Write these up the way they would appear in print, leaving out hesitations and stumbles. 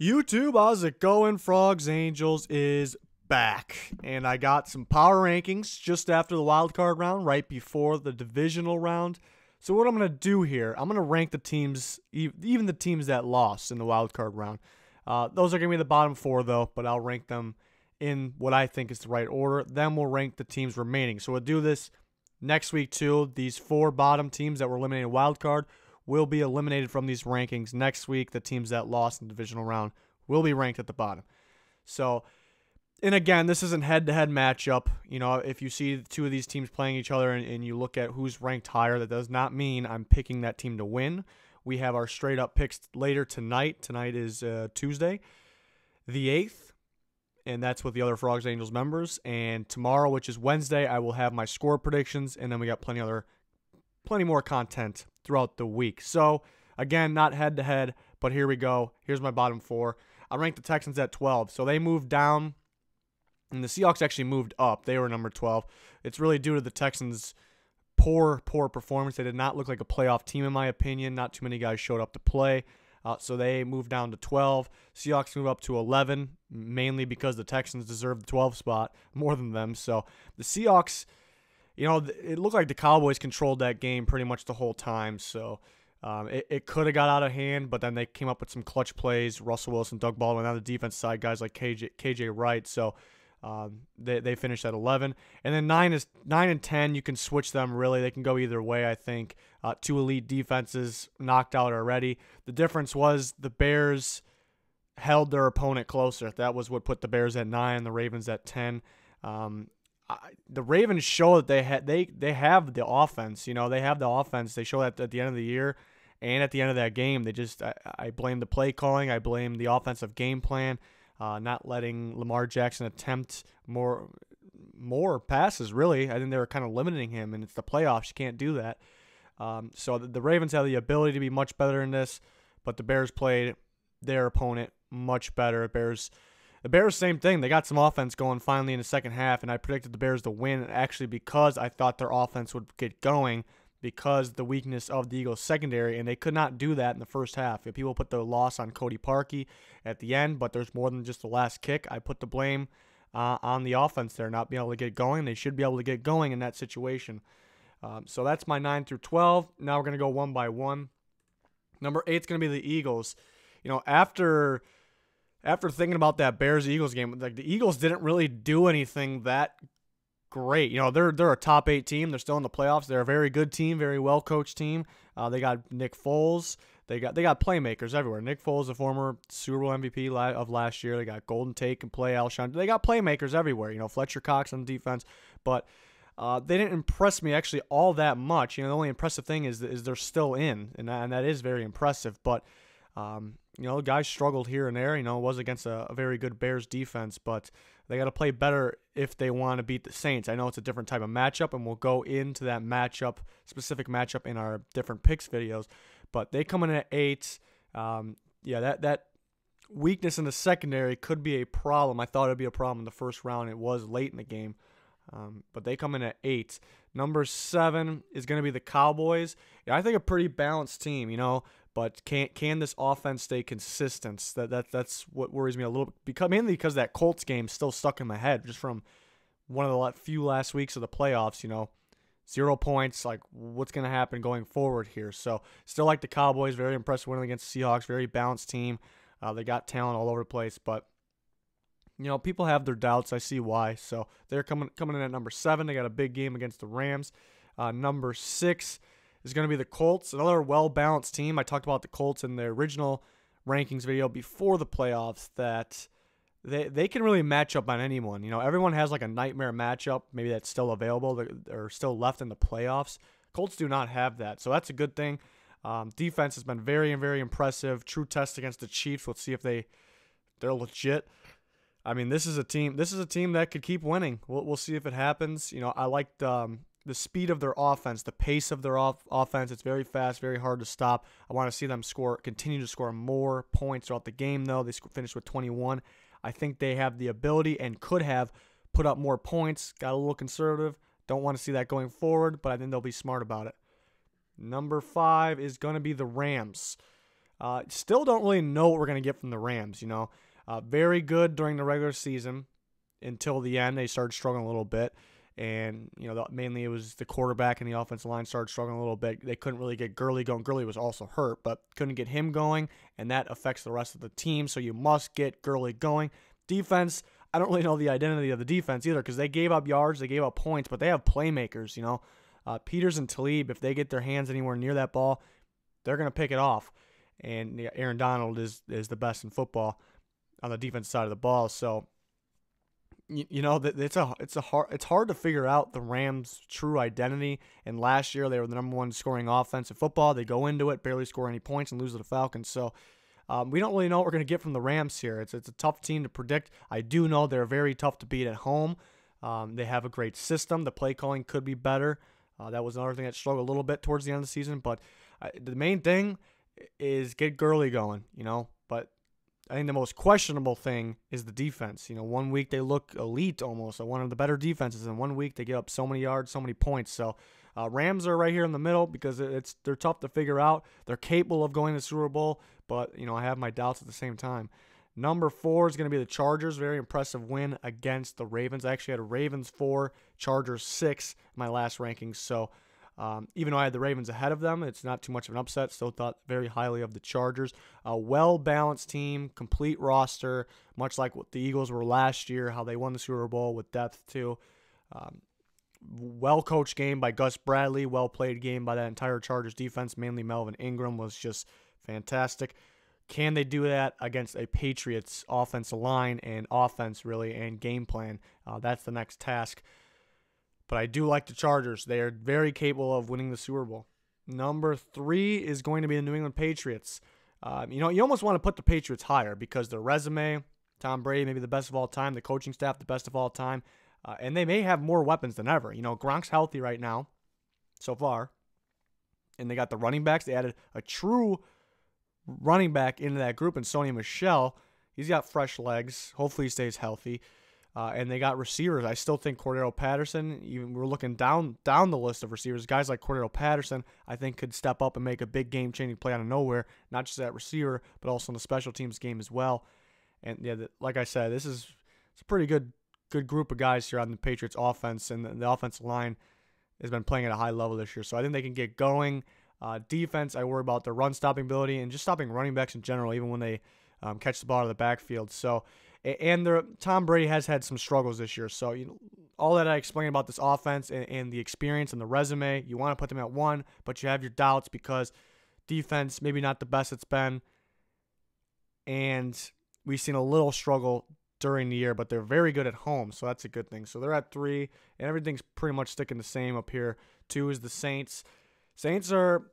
YouTube, how's it going? Frogs Angels is back. And I got some power rankings just after the wild card round, right before the divisional round. So what I'm going to do here, I'm going to rank the teams, even the teams that lost in the wild card round. Those are going to be the bottom four, though, but I'll rank them in what I think is the right order. Then we'll rank the teams remaining. So we'll do this next week, too. These four bottom teams that were eliminated in wild card will be eliminated from these rankings next week. The teams that lost in the divisional round will be ranked at the bottom. So, and again, this isn't head-to-head matchup. You know, if you see two of these teams playing each other and you look at who's ranked higher, that does not mean I'm picking that team to win. We have our straight-up picks later tonight. Tonight is Tuesday, the 8th, and that's with the other Frogs Angels members. And tomorrow, which is Wednesday, I will have my score predictions, and then we got plenty more content throughout the week. So, again, not head-to-head, but here we go. Here's my bottom four. I ranked the Texans at 12, so they moved down, and the Seahawks actually moved up. They were number 12. It's really due to the Texans' poor performance. They did not look like a playoff team, in my opinion. Not too many guys showed up to play, so they moved down to 12. Seahawks move up to 11, mainly because the Texans deserve the 12 spot more than them. So the Seahawks, you know, it looked like the Cowboys controlled that game pretty much the whole time. So it could have got out of hand, but then they came up with some clutch plays. Russell Wilson, Doug Baldwin on the defense side, guys like KJ Wright. So they finished at 11. And then 9 and 10, you can switch them really. They can go either way, I think. Two elite defenses knocked out already. The difference was the Bears held their opponent closer. That was what put the Bears at 9, the Ravens at 10. The Ravens show that they have the offense. You know, they have the offense. They show that at the end of the year and at the end of that game. I blame the play calling. I blame the offensive game plan, not letting Lamar Jackson attempt more passes, really. I think they were kind of limiting him, and it's the playoffs. You can't do that. So the Ravens have the ability to be much better in this, but the Bears played their opponent much better. The Bears, same thing. They got some offense going finally in the second half, and I predicted the Bears to win actually because I thought their offense would get going because the weakness of the Eagles' secondary, and they could not do that in the first half. If people put the loss on Cody Parkey at the end, but there's more than just the last kick. I put the blame on the offense there, not being able to get going. They should be able to get going in that situation. So that's my 9 through 12. Now we're going to go one by one. Number 8 is going to be the Eagles. You know, after thinking about that Bears-Eagles game, like the Eagles didn't really do anything that great. You know, they're a top 8 team. They're still in the playoffs. They're a very good team, very well-coached team. They got Nick Foles. They got playmakers everywhere. Nick Foles, the former Super Bowl MVP of last year. They got Golden Tate can play, Alshon. They got playmakers everywhere. You know, Fletcher Cox on defense. But they didn't impress me actually all that much. You know, the only impressive thing is they're still in, and that is very impressive. But you know, guys struggled here and there. You know, it was against a very good Bears defense, but they got to play better if they want to beat the Saints. I know it's a different type of matchup, and we'll go into that specific matchup in our different picks videos. But they come in at 8. Yeah, that weakness in the secondary could be a problem. I thought it would be a problem in the first round. It was late in the game. But they come in at 8. Number 7 is going to be the Cowboys. Yeah, I think a pretty balanced team, you know. But can this offense stay consistent? That's what worries me a little bit. Mainly because that Colts game still stuck in my head just from one of the few last weeks of the playoffs. You know, 0 points. Like, what's going to happen going forward here? So still like the Cowboys. Very impressive winning against the Seahawks. Very balanced team. They got talent all over the place, but you know, people have their doubts. I see why. So they're coming in at number 7. They got a big game against the Rams. Number 6 is going to be the Colts, another well-balanced team. I talked about the Colts in the original rankings video before the playoffs that they can really match up on anyone. You know, everyone has like a nightmare matchup, maybe that's still available or still left in the playoffs. Colts do not have that, so that's a good thing. Defense has been very, very impressive. True test against the Chiefs. Let's see if they're legit. I mean, this is a team that could keep winning. We'll see if it happens. You know, I like the speed of their offense, the pace of their offense. It's very fast, very hard to stop. I want to see them continue to score more points throughout the game, though. They finished with 21. I think they have the ability and could have put up more points. Got a little conservative. Don't want to see that going forward, but I think they'll be smart about it. Number 5 is going to be the Rams. Still don't really know what we're going to get from the Rams, Very good during the regular season until the end. They started struggling a little bit. And, mainly it was the quarterback and the offensive line started struggling a little bit. They couldn't really get Gurley going. Gurley was also hurt, but couldn't get him going, and that affects the rest of the team, so you must get Gurley going. Defense, I don't really know the identity of the defense either because they gave up yards, they gave up points, but they have playmakers, Peters and Talib, if they get their hands anywhere near that ball, they're going to pick it off. And Aaron Donald is the best in football on the defense side of the ball, so it's hard to figure out the Rams' true identity. And last year they were the number one scoring offense in football. They go into it, barely score any points, and lose to the Falcons. So we don't really know what we're going to get from the Rams here. It's a tough team to predict. I do know they're very tough to beat at home. They have a great system. The play calling could be better. That was another thing that struggled a little bit towards the end of the season. But the main thing is get Gurley going, But I think the most questionable thing is the defense. 1 week they look elite almost, one of the better defenses, and 1 week they give up so many yards, so many points. So Rams are right here in the middle because they're tough to figure out. They're capable of going to the Super Bowl, but I have my doubts at the same time. Number 4 is going to be the Chargers. Very impressive win against the Ravens. I actually had a Ravens 4, Chargers 6 in my last rankings. So even though I had the Ravens ahead of them, it's not too much of an upset. Still thought very highly of the Chargers. A well-balanced team, complete roster, much like what the Eagles were last year, how they won the Super Bowl with depth too. Well-coached game by Gus Bradley, well-played game by that entire Chargers defense, mainly Melvin Ingram was just fantastic. Can they do that against a Patriots offensive line and offense, really, and game plan? That's the next task. But I do like the Chargers. They are very capable of winning the Super Bowl. Number 3 is going to be the New England Patriots. You almost want to put the Patriots higher because their resume, Tom Brady, maybe the best of all time, the coaching staff, the best of all time, and they may have more weapons than ever. Gronk's healthy right now, so far, and they got the running backs. They added a true running back into that group in Sony Michel. He's got fresh legs. Hopefully he stays healthy. And they got receivers. I still think Cordero Patterson, even we're looking down the list of receivers, guys like Cordero Patterson, I think could step up and make a big game-changing play out of nowhere, not just at receiver, but also in the special teams game as well. And yeah, like I said, it's a pretty good group of guys here on the Patriots offense, and the offensive line has been playing at a high level this year. So I think they can get going. Defense, I worry about their run-stopping ability and just stopping running backs in general, even when they catch the ball out of the backfield. So, and Tom Brady has had some struggles this year. So, all that I explained about this offense and the experience and the resume, you want to put them at 1, but you have your doubts because defense maybe not the best it's been. And we've seen a little struggle during the year, but they're very good at home, so that's a good thing. So they're at 3, and everything's pretty much sticking the same up here. 2 is the Saints. Saints are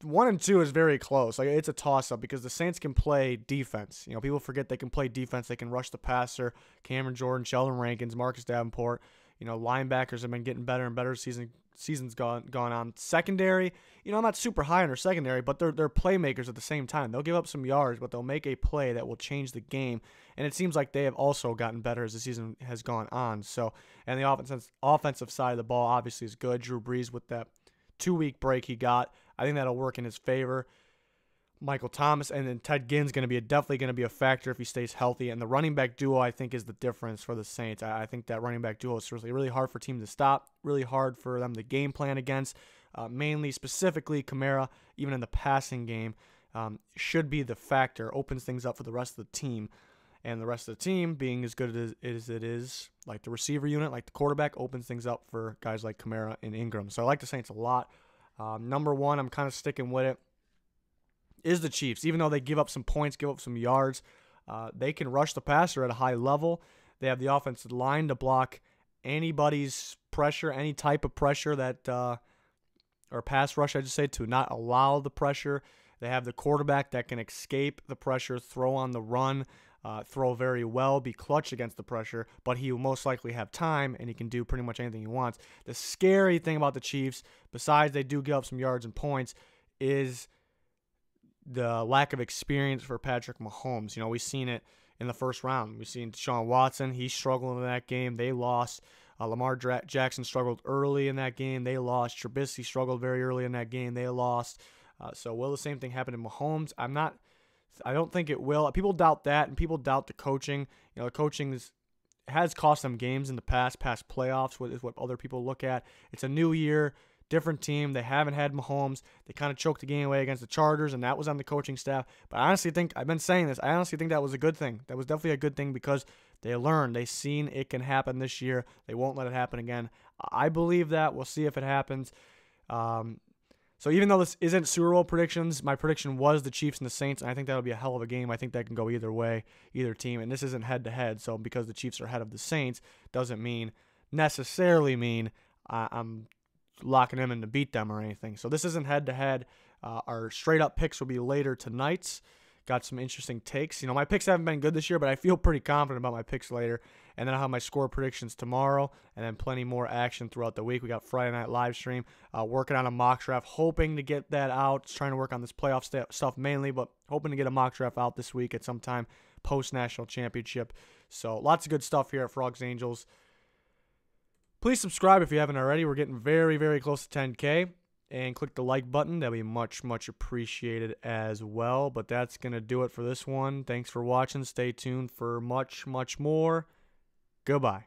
1 and 2 is very close. Like, it's a toss-up because the Saints can play defense. People forget they can play defense. They can rush the passer. Cameron Jordan, Sheldon Rankins, Marcus Davenport. Linebackers have been getting better and better. Season's gone on. Secondary, I'm not super high on their secondary, but they're playmakers at the same time. They'll give up some yards, but they'll make a play that will change the game. And it seems like they have also gotten better as the season has gone on. So, and the offensive side of the ball obviously is good. Drew Brees with that 2-week break he got, I think that'll work in his favor. Michael Thomas and then Ted Ginn's definitely going to be a factor if he stays healthy. And the running back duo, I think, is the difference for the Saints. I think that running back duo is really hard for teams to stop, really hard for them to game plan against. Specifically Kamara, even in the passing game, should be the factor, opens things up for the rest of the team. And the rest of the team being as good as it is, like the receiver unit, like the quarterback, opens things up for guys like Kamara and Ingram. So I like the Saints a lot. Number 1, I'm kind of sticking with it, is the Chiefs. Even though they give up some points, give up some yards, they can rush the passer at a high level. They have the offensive line to block anybody's pressure, any type of pressure that, or pass rush, I just say, to not allow the pressure. They have the quarterback that can escape the pressure, throw on the run, throw very well, be clutch against the pressure, but he will most likely have time, and he can do pretty much anything he wants. The scary thing about the Chiefs, besides they do give up some yards and points, is the lack of experience for Patrick Mahomes. We've seen it in the first round. We've seen Deshaun Watson. He struggled in that game. They lost. Lamar Jackson struggled early in that game. They lost. Trubisky struggled very early in that game. They lost. So will the same thing happen to Mahomes? I'm not I don't think it will. People doubt that, and people doubt the coaching. The coaching has cost them games in the past playoffs, is what other people look at. It's a new year, different team. They haven't had Mahomes. They kind of choked the game away against the Chargers, and that was on the coaching staff. But I honestly think, I've been saying this, I honestly think that was a good thing. That was definitely a good thing because they learned. They've seen it can happen this year. They won't let it happen again. I believe that. We'll see if it happens. So even though this isn't Super Bowl predictions, my prediction was the Chiefs and the Saints, and I think that'll be a hell of a game. I think that can go either way, either team, and this isn't head-to-head, so because the Chiefs are ahead of the Saints doesn't necessarily mean I'm locking them in to beat them or anything. So this isn't head-to-head. Our straight-up picks will be later tonight. Got some interesting takes. My picks haven't been good this year, but I feel pretty confident about my picks later. And then I'll have my score predictions tomorrow, and then plenty more action throughout the week. We got Friday night live stream, working on a mock draft, hoping to get that out. Just trying to work on this playoff stuff mainly, but hoping to get a mock draft out this week at some time post-national championship. So lots of good stuff here at Frogs Angels. Please subscribe if you haven't already. We're getting very, very close to 10K. And click the like button. That'll be much, much appreciated as well. But that's going to do it for this one. Thanks for watching. Stay tuned for much, much more. Goodbye.